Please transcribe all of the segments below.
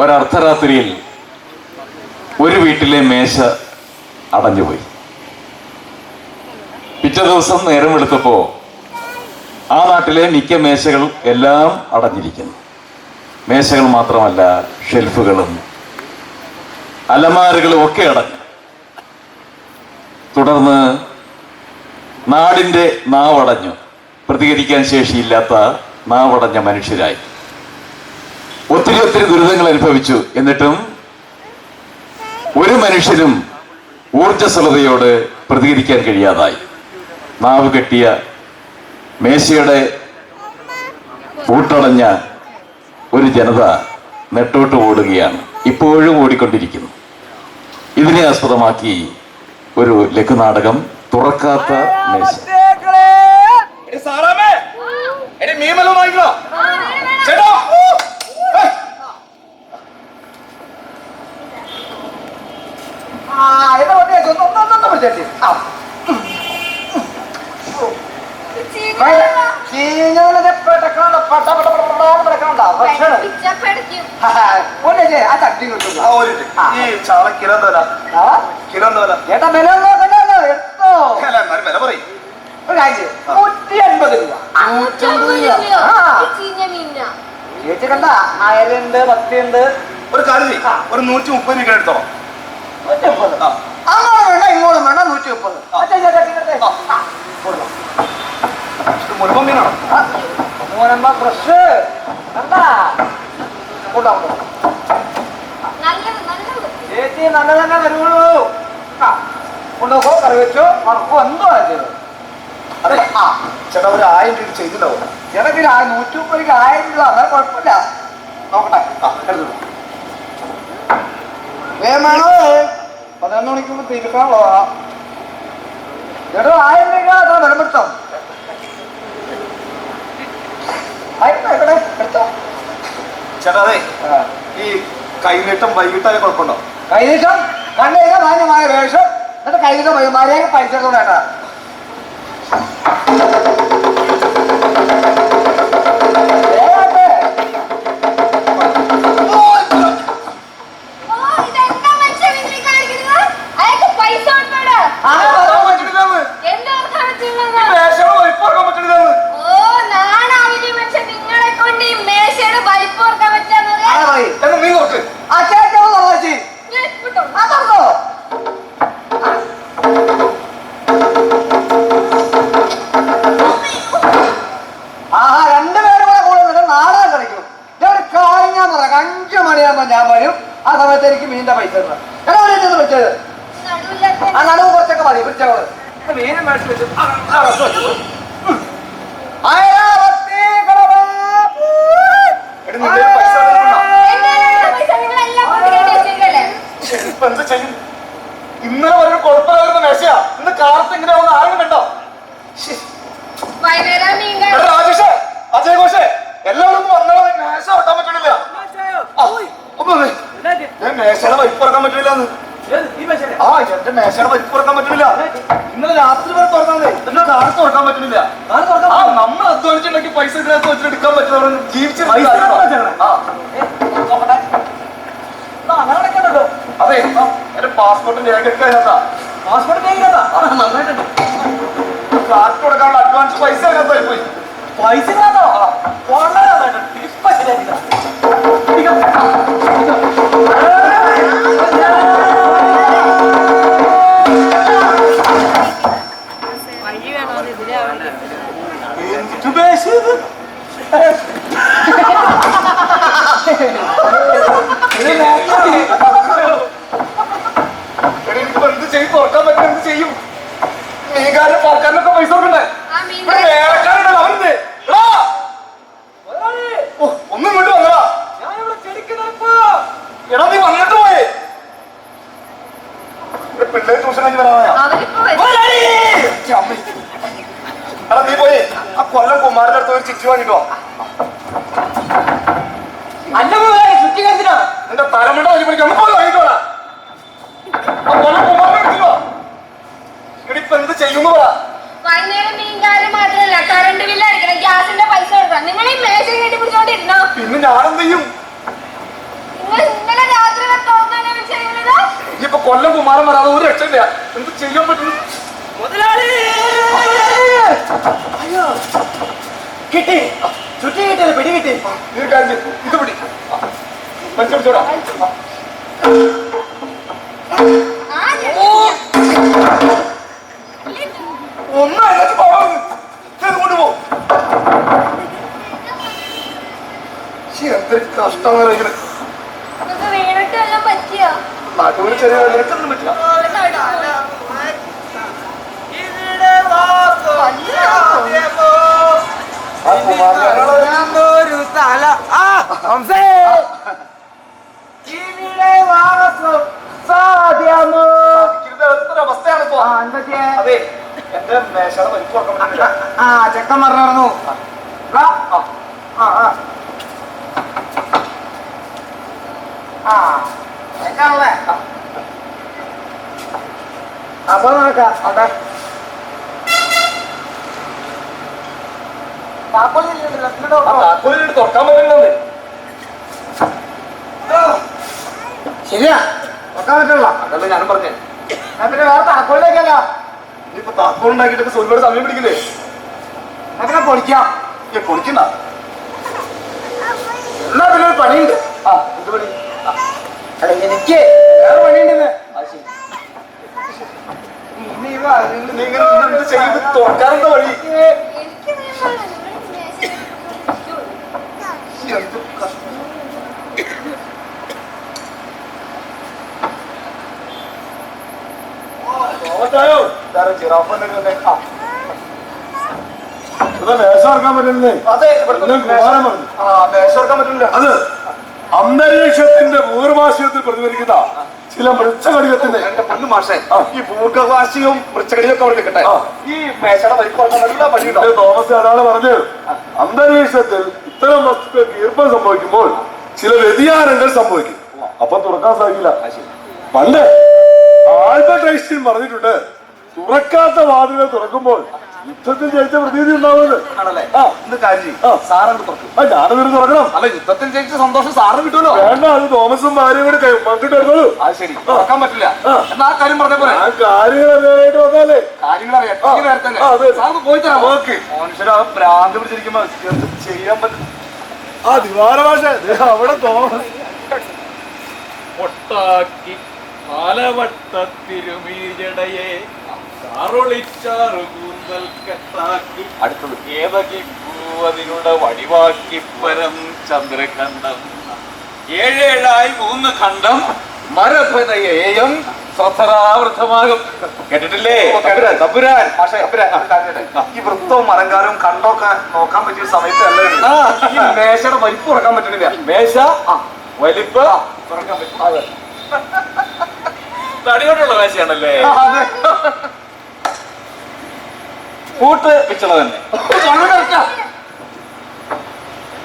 ഒരർദ്ധരാത്രിയിൽ ഒരു വീട്ടിലെ മേശ അടഞ്ഞുപോയി. പിറ്റേ ദിവസം നേരം വെളുത്തപ്പോ ആ നാട്ടിലെ മിക്ക മേശകൾ എല്ലാം അടഞ്ഞിരിക്കുന്നു. മേശകൾ മാത്രമല്ല, ഷെൽഫുകളും അലമാരകളും ഒക്കെ അടഞ്ഞു. തുടർന്ന് നാടിന്റെ നാവടഞ്ഞു. പ്രതികരിക്കാൻ ശേഷിയില്ലാത്ത നാവടഞ്ഞ മനുഷ്യരായി. ഒത്തിരി ഒത്തിരി ദുരിതങ്ങൾ അനുഭവിച്ചു. എന്നിട്ടും ഒരു മനുഷ്യനും ഊർജ്ജസ്വലതയോട് പ്രതികരിക്കാൻ കഴിയാതായി. നാവ് കെട്ടിയ മേശയുടെ പൂട്ടടഞ്ഞ ഒരു ജനത നെട്ടോട്ട് ഓടുകയാണ്. ഇപ്പോഴും ഓടിക്കൊണ്ടിരിക്കുന്നു. ഇതിനെ ആസ്പദമാക്കി ഒരു ലഘുനാടകം തുറക്കാത്ത മേശ. ചേച്ചി കണ്ട അയലുണ്ട്, പത്തിയുണ്ട്. ഒരു കാര്യം ഒരു 130 രൂപ എടുത്തോ. അങ്ങോട്ടും വേണ്ട ഇങ്ങോട്ടും വേണ്ട 130. മുൻപം മീനാണോ? ഫ്രഷ് ചേച്ചി നല്ല തന്നെ വരുള്ളൂ. കൊണ്ടുപോക്കോ, കറി വെച്ചോ, മറക്കോ, എന്തോ ചെയ്തു. അതെ ചേട്ടാ, ഒരു 1000 രൂപ ചെയ്തില്ലോ. ചേട്ടക്ക് 130 1000 രൂപ, അങ്ങനെ കുഴപ്പമില്ല. നോക്കട്ടെ, എടുത്തു വേണോ? 11 മണിക്കൂർ തീർക്കാനുള്ളതാ. ചേട്ടോ 1000 രൂപ അത്ര വിലപ്പെടുത്തം. ചേട്ടാ അതെ, ഈ കൈനീട്ടം വൈകിട്ടായ കുഴപ്പമുണ്ടോ? കൈനീട്ടം കണ്ടുകഴിഞ്ഞാൽ മാന്യമായ വേഷം, എന്നിട്ട് കൈനീട്ടം വൈകുമാരെയൊക്കെ പൈസ എടുത്തോളേട്ടാ. ഞാൻ വരും. ആ സമയത്ത് എനിക്ക് മീനിന്റെ പൈസ വെച്ചത് ആ നടുവ് കുറച്ചൊക്കെ മതി. പിടിച്ചോളൂ മീനും മേടിച്ചു ഇന്നലെ ഒരു കുഴപ്പമില്ലായിരുന്ന മേശയാ. ഇന്ന് കാലത്ത് ഇങ്ങനെ ആവുന്ന ആരും കണ്ടോ? രാജേഷേ, അജയ് ഘോഷേ, എല്ലാവരും വന്നോ. മേശ വെട്ടാൻ പറ്റണില്ല. ഞാൻ മേശയുടെ വൈപ്പ് തുറക്കാൻ പറ്റില്ലെന്ന്. ആ എന്റെ മേശയുടെ വൈപ്പ് തുറക്കാൻ പറ്റുന്നില്ല. ഇന്നലെ രാത്രി വരെ തുറന്നാലേ എന്നെ കാലത്ത് തുറക്കാൻ പറ്റുന്നില്ല. ആ നമ്മൾ അധ്വാനിച്ചുണ്ടാക്കി പൈസ ഇതിനകത്ത് വെച്ചിട്ട് എടുക്കാൻ പറ്റുന്ന ജീവിച്ചു. അതെ, എന്റെ പാസ്പോർട്ടിന്റെ രേഖ. പാസ്പോർട്ട് നന്നായിട്ടുണ്ട്. കാറ്റ് കൊടുക്കാനുള്ള അഡ്വാൻസ് പൈസ അതിനകത്തായി പോയി. പൈസ എനിക്കിപ്പോ എന്ത് ചെയ്യും? തുറക്കാൻ പറ്റും, എന്ത് ചെയ്യും? മീൻകാരൻ പാർക്കാരനൊക്കെ പൈസ കൊടുക്കണ്ടേ? വേലക്കാരുണ്ടല്ലോ അവന്റെ. ഒന്നും ഇങ്ങോട്ട് വന്നടാ. എടാ നീ വന്നിട്ട് പോയേ. പിള്ളേര് ട്യൂഷൻ കഴിഞ്ഞ് വരാനാ. എടാ നീ പോയേ ആ കൊല്ലം കുമാരന്റെ അടുത്ത് ഒരു ചിറ്റി വാങ്ങിട്ടോ. നിന്റെ തലമുണ്ട വലിയ പിടിക്കാൻ പോയി വാങ്ങിക്കോടാ. ആ കൊല്ലം കുമാരനെ എടുത്തിട്ടോ. ഇടിപ്പോ എന്ത് ചെയ്യുന്നു പറ. വൈകുന്നേരം മീൻകാരൻ മാത്രമല്ല, കറണ്ട് ബില്ല് അടിക്കണം, ഗ്യാസിന്റെ പൈസ കൊടുക്കണം. നിങ്ങൾ ഈ മേശ കെട്ടി പിടിച്ചോണ്ടിരുന്നോ? പിന്നെ ഞാനെന്ത് ചെയ്യും? നിങ്ങൾ കൊല്ലം കുമാരൻ വരാതെ ഒരു രക്ഷയില്ല. എന്ത് ചെയ്യാൻ പറ്റും? അയ്യോ കിട്ടി, ചുറ്റി കിട്ടിയത്, പിടി കിട്ടി. ഇത് കാര്യം ചെയ്യ്. ഇത് പിടി. വലിച്ചോടാ. ഒന്നും അതിനകത്ത് പോകാം. കൊണ്ട് പോ. എന്തൊരു കഷ്ടമാണ് ഇങ്ങനെ. വീണിട്ട് വല്ലതും പറ്റിയോ? നാട്ടുകൂടി ചെറിയ നിനക്കൊന്നും പറ്റില്ല. ഒരു തല സാധ്യമോ? അവസ്ഥയാണ് ഇപ്പൊ. അതെ, എന്റെ മേശയുടെ വലിപ്പം ഉറക്കാൻ പറ്റില്ല. ആ ചെക്കൻ പറഞ്ഞു. ചെക്കാണല്ലേ? അപ്പൊ നോക്കാം. അതെ, താക്കോലിട്ട് തുറക്കാൻ പറ്റില്ലെന്ന്. ശരിയാ, നോക്കാൻ പറ്റുള്ള. അതല്ല ഞാനും പറഞ്ഞേ. പിന്നെ വേറെ താക്കോലിലേക്കല്ല. ഇനിയിപ്പോ താക്കോൽ ഉണ്ടാക്കിയിട്ട് ഒരുപാട് സമയം പിടിക്കില്ലേ? അങ്ങനെ പൊളിക്കാം. പൊളിക്കണ്ട. എന്നാ പിന്നെ ഒരു പണിയുണ്ട്. എന്ത് പണി? അല്ല, എനിക്ക് വേറെ പണിയുണ്ടെന്ന്. നീ ഇങ്ങനെ എന്ത് ചെയ്ത് തുറക്കാനെന്താ വഴി? എനിക്ക് എന്ത് കഷ്ടം. അത് അന്തരീക്ഷത്തിന്റെ ഭൂർവാശയത്തിൽ പ്രതിഫലിക്കുന്ന ചില മൃച്ഛകടികത്തിന്റെ എന്റെ പൊന്നു മാഷേ, ഈ ഭൂർഗവാശിയും വൃച്ചകടിയൊക്കെ അവിടെ നിൽക്കട്ടെ. ഈ മേശയുടെ വലിപ്പം നല്ല പണിയുണ്ടാവും. തോമസ് അതാണ് പറഞ്ഞത്. അന്തരീക്ഷത്തിൽ ഇത്തരം വസ്തുക്കൾക്ക് ഈർപ്പം സംഭവിക്കുമ്പോൾ ചില വ്യതിയാനങ്ങൾ സംഭവിക്കും. അപ്പൊ തുറക്കാൻ സാധിക്കില്ല. പണ്ട് ആൽബർട്ട് ഐൻസ്റ്റീൻ പറഞ്ഞിട്ടുണ്ട്, തുറക്കാത്ത വാതിലുകൾ തുറക്കുമ്പോൾ യുദ്ധത്തിൽ ജയിച്ച പ്രതീതി ഉണ്ടാവുന്നത്. ആണല്ലേ? ഇന്ന് കാര്യം ചെയ്യും, സാറങ്ങ് തുറക്കും. ഞാനതൊരു തുറക്കണം. അല്ല, യുദ്ധത്തിൽ ജയിച്ച സന്തോഷം സാറിന് കിട്ടുമല്ലോ. വേണ്ട, അത് തോമസും ഭാര്യയും കൂടെ പങ്കിട്ടെടുത്തോളൂ. അത് ശരി, തുറക്കാൻ പറ്റില്ല. എന്നാ ആ കാര്യം പറഞ്ഞ പോലെ ആ കാര്യങ്ങളായിട്ട് വന്നാലേ കാര്യങ്ങൾ അറിയാം. സാർക്ക് പോയി തരാം. മനുഷ്യരാ ഭ്രാന്ത് പിടിച്ചിരിക്കുമ്പോ എന്ത് ചെയ്യാൻ പറ്റും? ആ ദിവാര ഭാഷ അവിടെ തോമസ് പൊട്ടാക്കി കാലവട്ടത്തിരുമീജടയെ കാറൊളിച്ചാറുകൂന്തൽ കെട്ടാക്കി അടുത്തത് ഏതകിപ്പൂവതിനുടെ വടിവാക്കി പരം ചന്ദ്രഖണ്ഡം 7 ഖണ്ഡം മരഭനയേയം സ്വധരാവൃതമാകും. കേട്ടിട്ടില്ലേ? തമ്പുരാൻ. പക്ഷേ ഈ വൃത്തവും അലങ്കാരവും കണ്ടൊക്കെ നോക്കാൻ പറ്റിയ സമയത്തല്ല ഈ മേശയുടെ വലിപ്പം ഉറക്കാൻ പറ്റണില്ല. മേശ വലിപ്പ് തുറക്കാൻ പറ്റും. തടി കൊണ്ടുള്ള മേശയാണല്ലേ? കൂട്ട് വെച്ചുള്ളത് തന്നെ.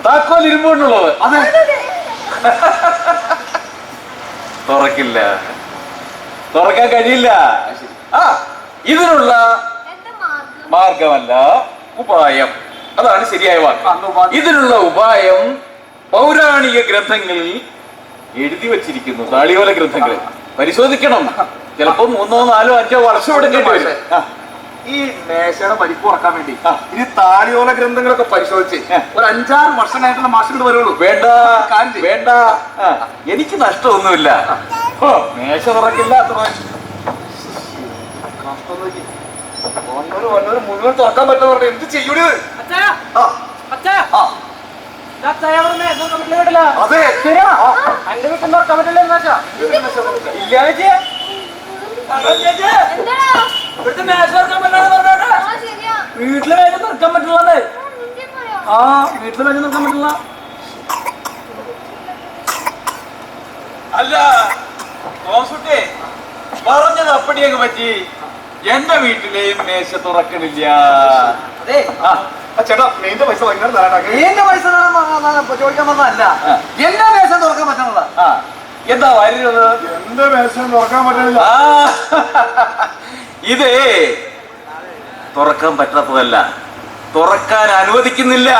താക്കോൽ ഇരുമ്പ് കൊണ്ടുള്ളത്. അതെ, തുറക്കില്ല, തുറക്കാൻ കഴിയില്ല. ഇതിനുള്ള മാർഗമല്ല, ഉപായം. അതാണ് ശരിയായ വാക്ക്. ഇതിനുള്ള ഉപായം പൗരാണിക ഗ്രന്ഥങ്ങളിൽ എഴുതി വച്ചിരിക്കുന്നു. താളിയോല ഗ്രന്ഥങ്ങളിൽ പരിശോധിക്കണം. ചിലപ്പോ 3, 4, 5 വർഷം എടുക്കേണ്ടി വരും. ഈ മേശയുടെ വലിപ്പം ഉറക്കാൻ വേണ്ടി ഇനി താളിയോല ഗ്രന്ഥങ്ങളൊക്കെ പരിശോധിച്ച് ഒരു 5-6 വർഷം കഴിഞ്ഞിട്ടുള്ള മാസങ്ങൾ വരുള്ളൂ. വേണ്ട വേണ്ട, എനിക്ക് നഷ്ടമൊന്നുമില്ല. മേശ തുറക്കില്ല. മുഴുവൻ തുറക്കാൻ പറ്റുന്ന പറഞ്ഞ എന്ത് ചെയ്യൂടി? അതെ, എന്റെ വീട്ടിൽ തുറക്കാൻ പറ്റില്ല. എന്താ വെച്ചാ ഇല്ല ചേച്ചി, ഇവിടുത്തെ മേശ തുറക്കാൻ പറ്റില്ല. വീട്ടിലെ മേശ തുറക്കാൻ പറ്റുള്ളതേ. വീട്ടിലെ മേശ തുറക്കാൻ പറ്റില്ല. അല്ല തോമസുട്ടി പറഞ്ഞത് അപ്പടിയൊക്കെ പറ്റി. എന്റെ വീട്ടിലെയും മേശ തുറക്കണില്ല. അതെ, ചേട്ടാ നീന്റെ പൈസ ഭയങ്കര തരാനാക്കി. എന്റെ പൈസ ചോദിക്കാൻ വന്നതല്ല, എന്റെ മേശ തുറക്കാൻ പറ്റുന്നതാ. എന്താ വരുന്നത്? എന്റെ മേശ തുറക്കാൻ പറ്റില്ല. ഇതേ തുറക്കാൻ പറ്റാത്തതല്ല, തുറക്കാൻ അനുവദിക്കുന്നില്ല.